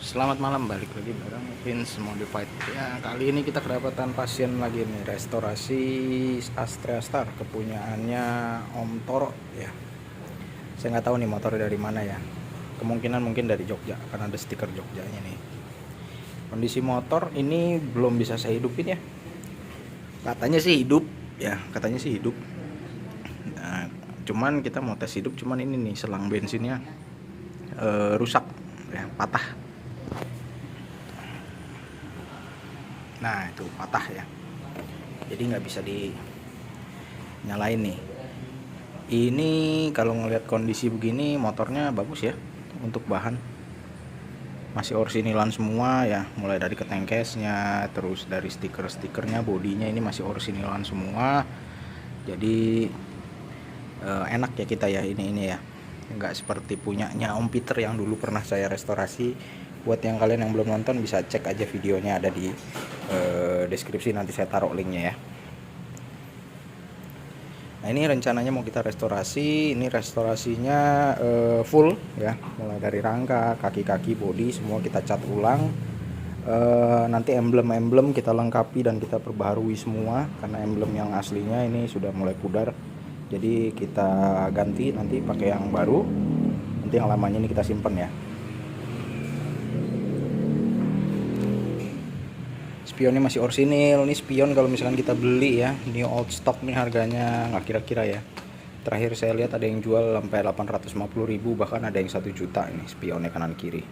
Selamat malam, balik lagi bareng Vince Modified. Ya, kali ini kita kedapatan pasien lagi nih, restorasi Astrea Star kepunyaannya Om Toro ya. Saya nggak tahu nih motornya dari mana ya. Kemungkinan mungkin dari Jogja karena ada stiker Jogjanya nih. Kondisi motor ini belum bisa saya hidupin ya. Katanya sih hidup ya, katanya sih hidup. Nah, cuman kita mau tes hidup, cuman ini nih selang bensinnya rusak ya, patah. Nah itu patah ya, jadi nggak bisa dinyalain nih. Ini kalau ngelihat kondisi begini motornya bagus ya, untuk bahan masih orsinilan semua ya, mulai dari ketengkesnya, terus dari stiker-stikernya, bodinya ini masih orsinilan semua. Jadi enak ya kita ya, ini ya, nggak seperti punyanya Om Peter yang dulu pernah saya restorasi. Buat yang kalian yang belum nonton bisa cek aja videonya, ada di deskripsi, nanti saya taruh linknya ya. Nah ini rencananya mau kita restorasi. Ini restorasinya full ya, mulai dari rangka, kaki-kaki, bodi semua kita cat ulang. Nanti emblem-emblem kita lengkapi dan kita perbaharui semua, karena emblem yang aslinya ini sudah mulai pudar. Jadi kita ganti nanti pakai yang baru. Nanti yang lamanya ini kita simpen ya. Spionnya masih orsinil. Ini spion kalau misalkan kita beli ya, new old stock nih harganya nggak kira-kira ya. Terakhir saya lihat ada yang jual sampai 850.000, bahkan ada yang 1 juta ini spionnya kanan kiri.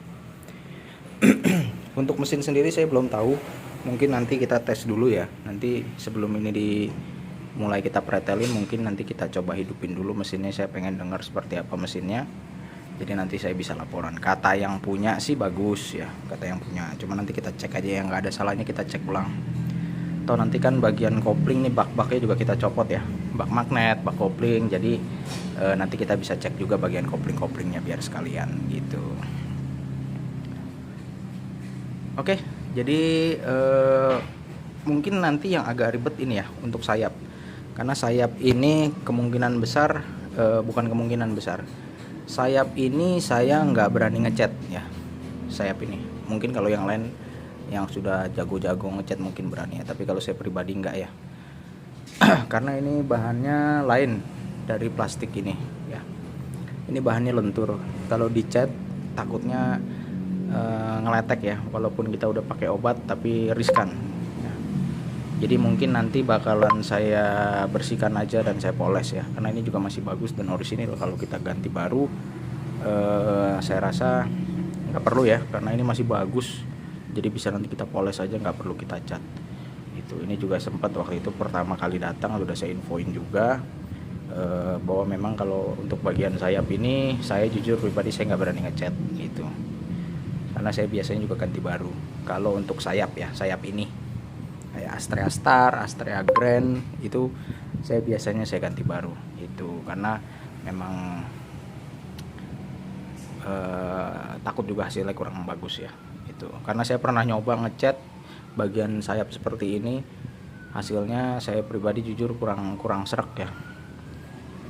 Untuk mesin sendiri saya belum tahu, mungkin nanti kita tes dulu ya. Nanti sebelum ini mulai kita pretelin, mungkin nanti kita coba hidupin dulu mesinnya. Saya pengen dengar seperti apa mesinnya, jadi nanti saya bisa laporan. Kata yang punya sih bagus ya, kata yang punya, cuma nanti kita cek aja, yang nggak ada salahnya kita cek ulang. Atau nanti kan bagian kopling nih, bak-baknya juga kita copot ya, bak magnet, bak kopling. Jadi nanti kita bisa cek juga bagian kopling-koplingnya biar sekalian gitu. Oke, jadi mungkin nanti yang agak ribet ini ya untuk sayap, karena sayap ini kemungkinan besar, bukan kemungkinan besar, sayap ini saya nggak berani ngecat ya. Sayap ini mungkin kalau yang lain yang sudah jago-jago ngecat mungkin berani ya, tapi kalau saya pribadi nggak ya. Karena ini bahannya lain dari plastik ini ya. Ini bahannya lentur, kalau dicat takutnya ngeletek ya, walaupun kita udah pakai obat tapi riskan ya. Jadi mungkin nanti bakalan saya bersihkan aja dan saya poles ya, karena ini juga masih bagus dan orisinil. Kalau kita ganti baru saya rasa nggak perlu ya, karena ini masih bagus. Jadi bisa nanti kita poles aja, nggak perlu kita cat itu. Ini juga sempat waktu itu pertama kali datang udah saya infoin juga bahwa memang kalau untuk bagian sayap ini, saya jujur pribadi saya nggak berani ngecat gitu, karena saya biasanya juga ganti baru. Kalau untuk sayap ya, sayap ini kayak Astrea Star, Astrea Grand itu saya biasanya saya ganti baru itu, karena memang takut juga hasilnya kurang bagus ya itu. Karena saya pernah nyoba ngecat bagian sayap seperti ini, hasilnya saya pribadi jujur kurang serak ya.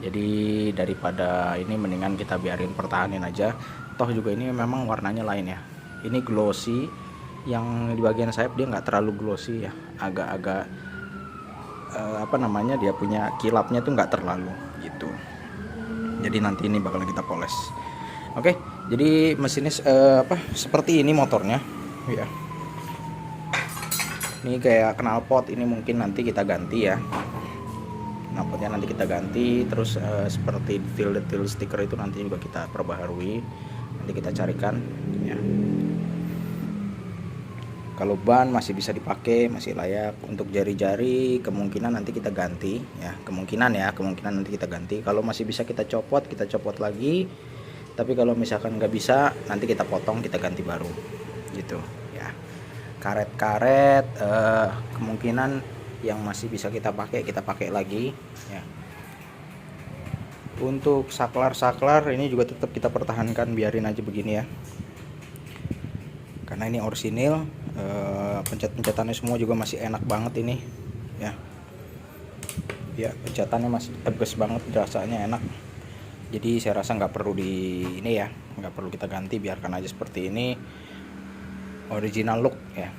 Jadi daripada ini mendingan kita biarin, pertahanin aja. Toh juga ini memang warnanya lain ya, ini glossy, yang di bagian sayap dia nggak terlalu glossy ya, agak-agak apa namanya, dia punya kilapnya tuh nggak terlalu gitu. Jadi nanti ini bakal kita poles. Oke, jadi mesinnya seperti ini motornya ya. Ini kayak knalpot, ini mungkin nanti kita ganti ya. Knalpotnya nanti kita ganti, terus seperti detail stiker itu nanti juga kita perbaharui, nanti kita carikan ya. Kalau ban masih bisa dipakai, masih layak. Untuk jari-jari kemungkinan nanti kita ganti ya, kemungkinan nanti kita ganti. Kalau masih bisa kita copot lagi. Tapi kalau misalkan nggak bisa, nanti kita potong, kita ganti baru gitu ya. Karet-karet kemungkinan yang masih bisa kita pakai lagi ya. Untuk saklar ini juga tetap kita pertahankan, biarin aja begini ya, karena ini orsinil. Pencet-pencetannya semua juga masih enak banget ini ya. Pencetannya masih tegas banget, rasanya enak. Jadi saya rasa nggak perlu nggak perlu kita ganti, biarkan aja seperti ini. original look ya.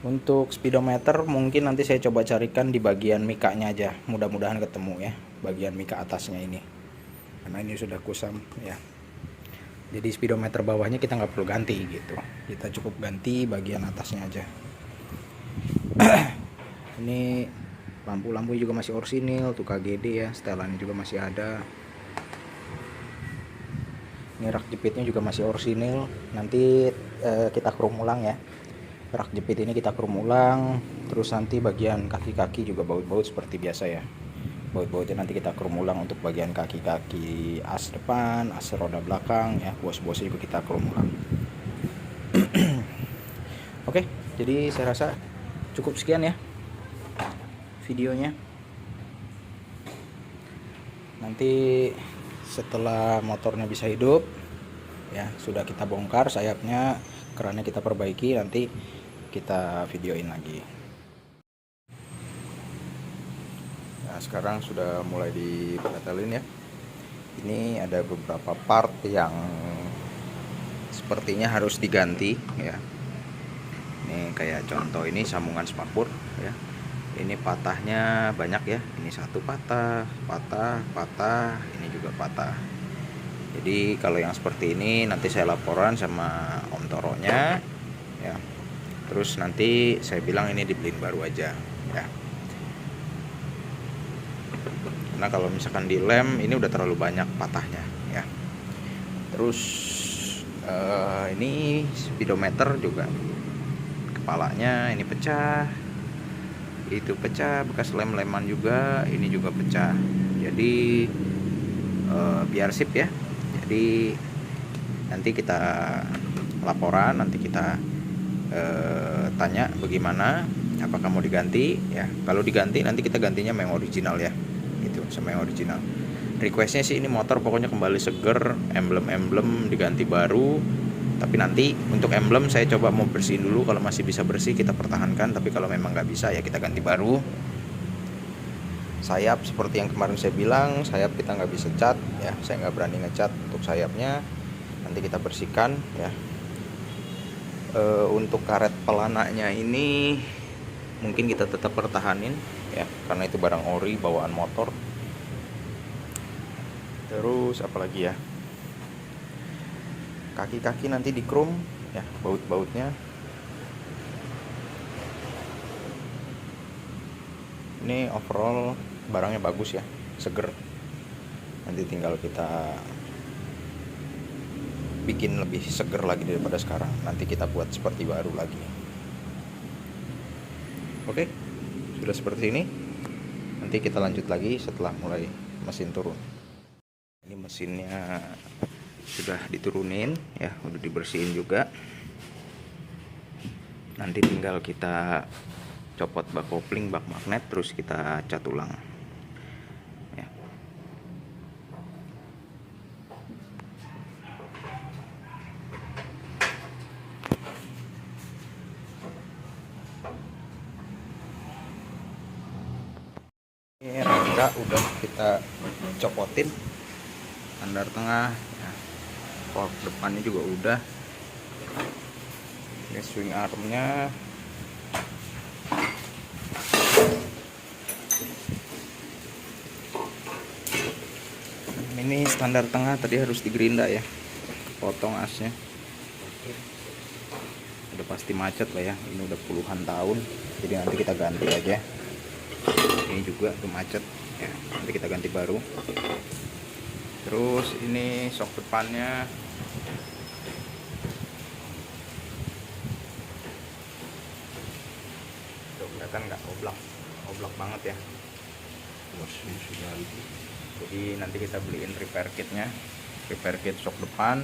Untuk speedometer mungkin nanti saya coba carikan di bagian mikanya aja, mudah-mudahan ketemu ya bagian mika atasnya ini, karena ini sudah kusam ya. Jadi speedometer bawahnya kita nggak perlu ganti gitu, kita cukup ganti bagian atasnya aja. Ini lampu-lampu juga masih orsinil, tuh KGD ya, setelannya juga masih ada. Ini rak jepitnya juga masih orsinil, nanti kita krum ulang ya. Rak jepit ini kita krum ulang, terus nanti bagian kaki-kaki juga baut-baut seperti biasa ya. Baut-bautnya nanti kita krum ulang untuk bagian kaki-kaki as depan, as roda belakang ya, bos-bosnya juga kita krum ulang. Oke, jadi saya rasa cukup sekian ya videonya. Nanti setelah motornya bisa hidup ya, sudah kita bongkar sayapnya, kerannya kita perbaiki, nanti kita videoin lagi. Nah, sekarang sudah mulai dipretelin ya. Ini ada beberapa part yang sepertinya harus diganti ya. Ini kayak contoh, ini sambungan spakbor ya. Ini patahnya banyak ya. Ini satu patah, patah, ini juga patah. Jadi kalau yang seperti ini nanti saya laporan sama Om Toronya ya. Terus nanti saya bilang ini dibeliin baru aja ya. Karena kalau misalkan di lem ini udah terlalu banyak patahnya ya. Terus ini speedometer juga kepalanya ini pecah, itu pecah, bekas lem-leman juga, ini juga pecah. Jadi biar sip ya. Jadi nanti kita laporan, nanti kita tanya bagaimana, apakah mau diganti ya. Kalau diganti nanti kita gantinya yang original ya, itu sama yang original. Requestnya sih ini motor pokoknya kembali seger, emblem diganti baru. Tapi nanti untuk emblem saya coba mau bersihin dulu, kalau masih bisa bersih kita pertahankan, tapi kalau memang nggak bisa ya kita ganti baru. Sayap seperti yang kemarin saya bilang, sayap kita nggak bisa cat ya, saya nggak berani ngecat untuk sayapnya, nanti kita bersihkan ya. Untuk karet pelananya ini mungkin kita tetap pertahanin ya, karena itu barang ori bawaan motor. Terus apalagi ya, kaki-kaki nanti di krum ya, baut-bautnya. Ini overall barangnya bagus ya, seger. Nanti tinggal kita bikin lebih seger lagi daripada sekarang. Nanti kita buat seperti baru lagi. Oke, sudah seperti ini. Nanti kita lanjut lagi setelah mulai mesin turun. Ini mesinnya sudah diturunin ya, udah dibersihin juga. Nanti tinggal kita copot bak kopling, bak magnet, terus kita cat ulang ya. Ini rangka udah kita copotin, standar tengah ya. Fork depannya juga udah. Ini swing armnya. Ini standar tengah, tadi harus digerinda ya, potong asnya. Udah pasti macet lah ya, ini udah puluhan tahun, jadi nanti kita ganti aja. Ini juga tuh macet ya, nanti kita ganti baru. Terus ini sok depannya tuh, kelihatan nggak, oblak banget ya. Jadi nanti kita beliin repair kitnya, repair kit sok depan,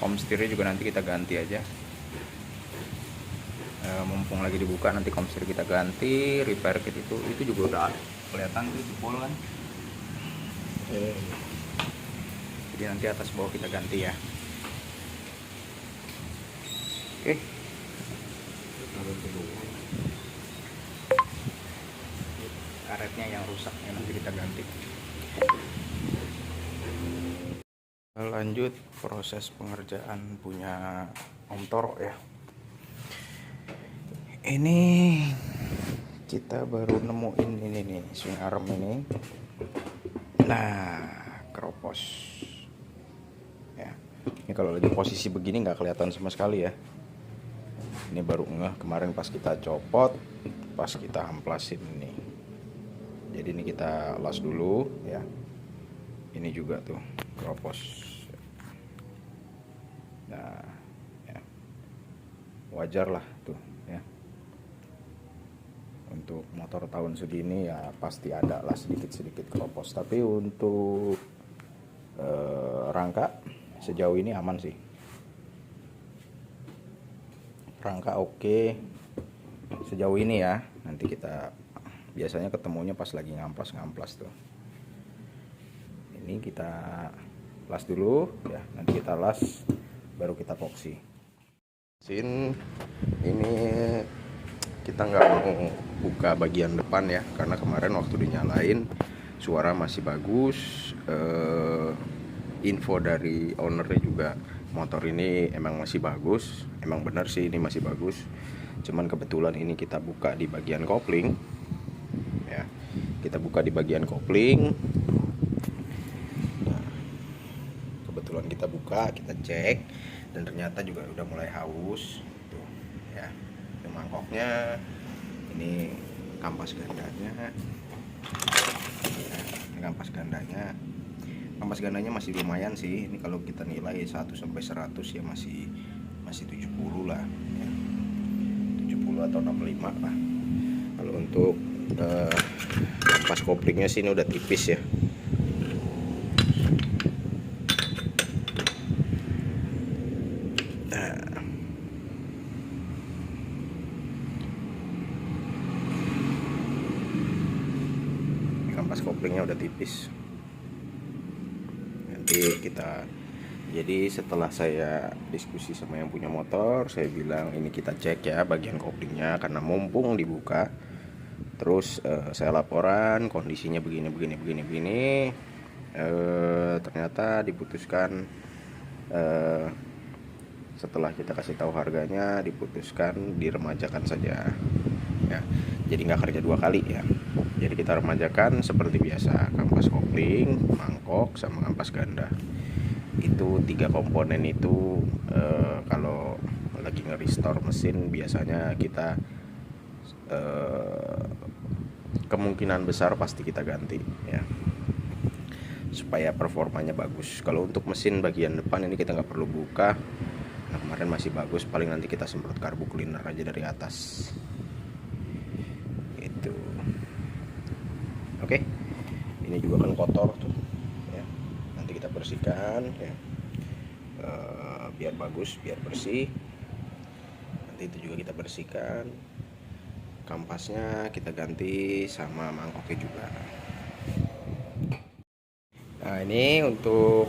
komstirnya juga nanti kita ganti aja. Mumpung lagi dibuka, nanti komstir kita ganti, repair kit itu juga udah kelihatan tuh jebol kan. Jadi nanti atas bawah kita ganti ya. Oke. Karetnya yang rusak ya, nanti kita ganti. Lanjut proses pengerjaan punya Om Toro ya. Ini kita baru nemuin ini nih, swing arm ini. Nah, keropos. Ya. Ini kalau lagi posisi begini nggak kelihatan sama sekali ya. Ini baru ngeh kemarin pas kita copot, pas kita amplasin ini. Jadi ini kita las dulu ya. Ini juga tuh keropos. Nah, ya. Wajar lah tuh ya. Untuk motor tahun segini ya pasti ada lah sedikit-sedikit keropos. Tapi untuk rangka sejauh ini aman sih. Rangka oke sejauh ini ya. Nanti kita biasanya ketemunya pas lagi ngamplas tuh. Ini kita las dulu ya. Nanti kita las baru kita epoksi. Ini kita nggak mau buka bagian depan ya, karena kemarin waktu dinyalain suara masih bagus. Info dari ownernya juga motor ini emang masih bagus, emang benar sih ini masih bagus. Cuman kebetulan ini kita buka di bagian kopling ya, kita buka di bagian kopling. Nah, kebetulan kita buka, kita cek dan ternyata juga udah mulai haus tuh ya. Ini mangkoknya, ini kampas gandanya ya, ini kampas gandanya. Kampas gandanya masih lumayan sih. Ini kalau kita nilai 1 sampai 100 ya masih 70 lah ya. 70 atau 65 lah. Kalau untuk kampas koplingnya sih ini udah tipis ya. Nah, kampas koplingnya udah tipis. Jadi setelah saya diskusi sama yang punya motor, saya bilang ini kita cek ya bagian koplingnya karena mumpung dibuka. Terus saya laporan kondisinya begini. Ternyata diputuskan setelah kita kasih tahu harganya, diputuskan diremajakan saja ya. Jadi nggak kerja 2 kali ya. Jadi kita remajakan seperti biasa, kampas kopling, mangkok, sama kampas ganda. Itu 3 komponen itu kalau lagi nge-restore mesin biasanya kita kemungkinan besar pasti kita ganti ya, supaya performanya bagus. Kalau untuk mesin bagian depan ini kita nggak perlu buka. Nah, kemarin masih bagus, paling nanti kita semprot karbu cleaner aja dari atas. Itu. Oke. Ini juga kan kotor tuh. Ya. Nanti kita bersihkan ya. Biar bagus, biar bersih. Nanti itu juga kita bersihkan. Kampasnya kita ganti sama mangkoknya juga. Nah, ini untuk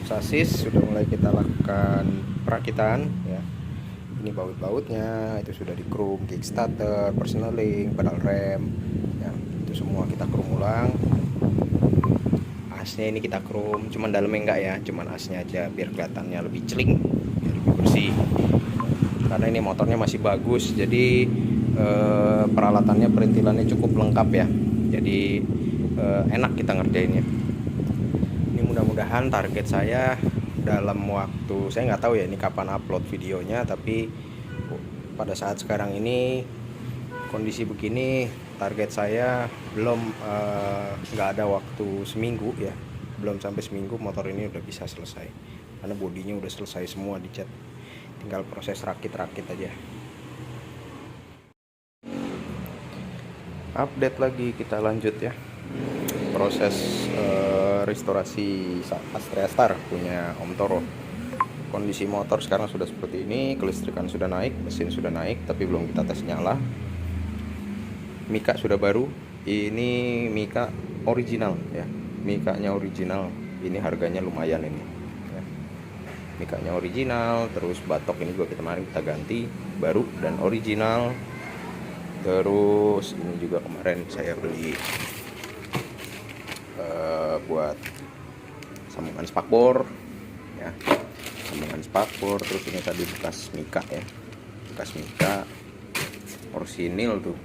sasis sudah mulai kita lakukan perakitan ya. Ini baut-bautnya itu sudah di chrome, kickstarter, personaling, pedal rem ya, itu semua kita chrome ulang. Asnya ini kita chrome, cuman dalamnya enggak ya, cuman asnya aja biar kelihatannya lebih celing, biar lebih bersih. Karena ini motornya masih bagus, jadi peralatannya, perintilannya cukup lengkap ya. Jadi enak kita ngerjainnya. Ini mudah-mudahan target saya dalam waktu, saya nggak tahu ya ini kapan upload videonya, tapi pada saat sekarang ini kondisi begini, target saya belum nggak ada waktu seminggu ya, belum sampai seminggu motor ini udah bisa selesai, karena bodinya udah selesai semua dicat, tinggal proses rakit-rakit aja. Update lagi, kita lanjut ya proses restorasi Astrea Star punya Om Toro. Kondisi motor sekarang sudah seperti ini, kelistrikan sudah naik, mesin sudah naik, tapi belum kita tes nyala. Mika sudah baru, ini mika original ya, mikanya original, ini harganya lumayan ini ya. Mikanya original, terus batok ini juga kemarin kita ganti, baru dan original. Terus ini juga kemarin saya beli buat sambungan spakbor ya. sambungan spakbor. Terus ini tadi bekas mika ya, bekas mika orsinil tuh.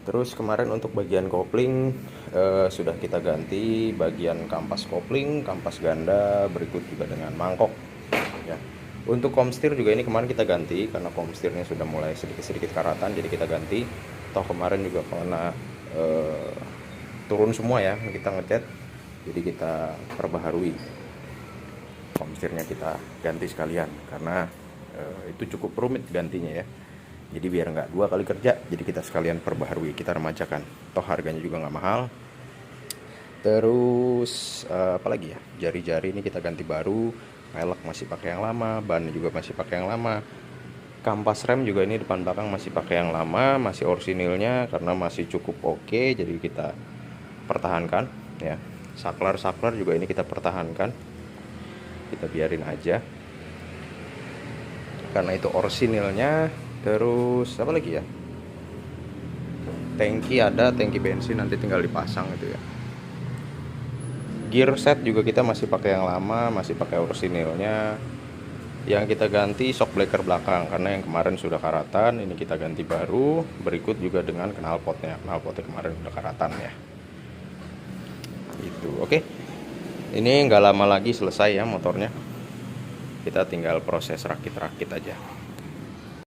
Terus kemarin untuk bagian kopling sudah kita ganti bagian kampas kopling, kampas ganda, berikut juga dengan mangkok ya. Untuk komstir juga ini kemarin kita ganti karena komstirnya sudah mulai sedikit-sedikit karatan, jadi kita ganti. Toh kemarin juga karena turun semua ya, kita ngecat, jadi kita perbaharui komstirnya, kita ganti sekalian karena itu cukup rumit gantinya ya. Jadi biar nggak 2 kali kerja, jadi kita sekalian perbaharui, kita remajakan. Toh harganya juga nggak mahal. Terus apalagi ya, jari-jari ini kita ganti baru, pelek masih pakai yang lama, ban juga masih pakai yang lama, kampas rem juga ini depan belakang masih pakai yang lama, masih orsinilnya karena masih cukup oke, jadi kita pertahankan ya. Saklar juga ini kita pertahankan, kita biarin aja karena itu orsinilnya. Terus apa lagi ya, tangki ada, tangki bensin nanti tinggal dipasang itu ya. Gear set juga kita masih pakai yang lama, masih pakai orsinilnya. Yang kita ganti shock breaker belakang karena yang kemarin sudah karatan, ini kita ganti baru. Berikut juga dengan knalpotnya kemarin udah karatan ya. Itu oke. Ini nggak lama lagi selesai ya motornya. Kita tinggal proses rakit-rakit aja.